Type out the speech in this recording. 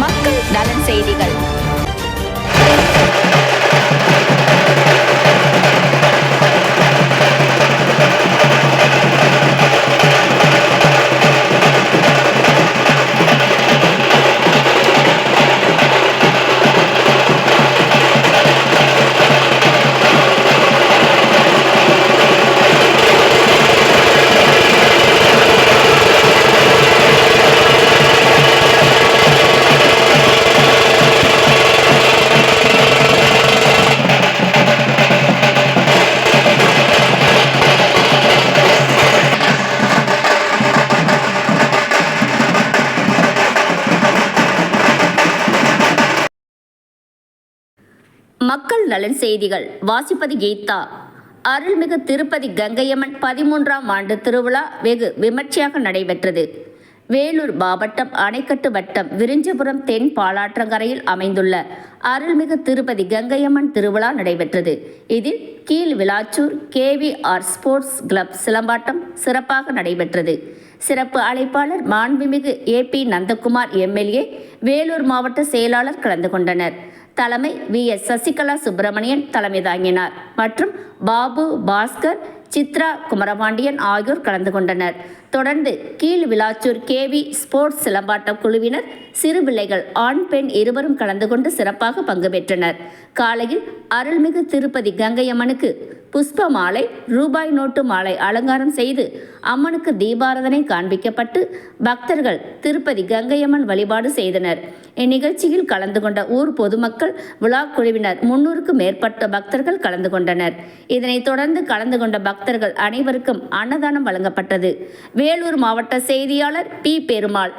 மக்கள் நலன் செய்திகள். மக்கள் நலன் செய்திகள் வாசிப்பது கீதா. அருள்மிகு திருப்பதி கங்கையம்மன் 13ஆம் ஆண்டு திருவிழா வெகு விமர்சையாக நடைபெற்றது. வேலூர் மாவட்டம் அணைக்கட்டு வட்டம் விரிஞ்சபுரம் தென் பாலாற்றங்கரையில் அமைந்துள்ள அருள்மிகு திருப்பதி கங்கையம்மன் திருவிழா நடைபெற்றது. இதில் கீழ் விளாச்சூர் KVR ஸ்போர்ட்ஸ் கிளப் சிலம்பாட்டம் சிறப்பாக நடைபெற்றது. சிறப்பு அழைப்பாளர் மாண்புமிகு AP நந்தகுமார் MLA, வேலூர் மாவட்ட செயலாளர் கலந்து கொண்டனர். தலைமை VS சசிகலா சுப்பிரமணியன் தலைமை தாங்கினார் மற்றும் பாபு, பாஸ்கர், சித்ரா குமரபாண்டியன் ஆகியோர் கலந்து கொண்டனர். தொடர்ந்து கீழ் விளாச்சூர் KV ஸ்போர்ட்ஸ் சிலம்பாட்டம் குழுவினர் சிறு பிள்ளைகள் ஆண் பெண் இருவரும் கலந்து கொண்டு சிறப்பாக பங்கு பெற்றனர். காலையில் அருள்மிகு திருப்பதி கங்கையம்மனுக்கு புஷ்ப மாலை, ரூபாய் நோட்டு மாலை அலங்காரம் செய்து அம்மனுக்கு தீபாராதனை காண்பிக்கப்பட்டு பக்தர்கள் திருப்பதி கங்கையம்மன் வழிபாடு செய்தனர். இந்நிகழ்ச்சியில் கலந்து கொண்ட ஊர் பொதுமக்கள், விழா குழுவினர் 300க்கும் மேற்பட்ட பக்தர்கள் கலந்து கொண்டனர். இதனைத் தொடர்ந்து கலந்து கொண்ட பக்தர்கள் அனைவருக்கும் அன்னதானம் வழங்கப்பட்டது. வேலூர் மாவட்ட செய்தியாளர் P. பெருமாள்.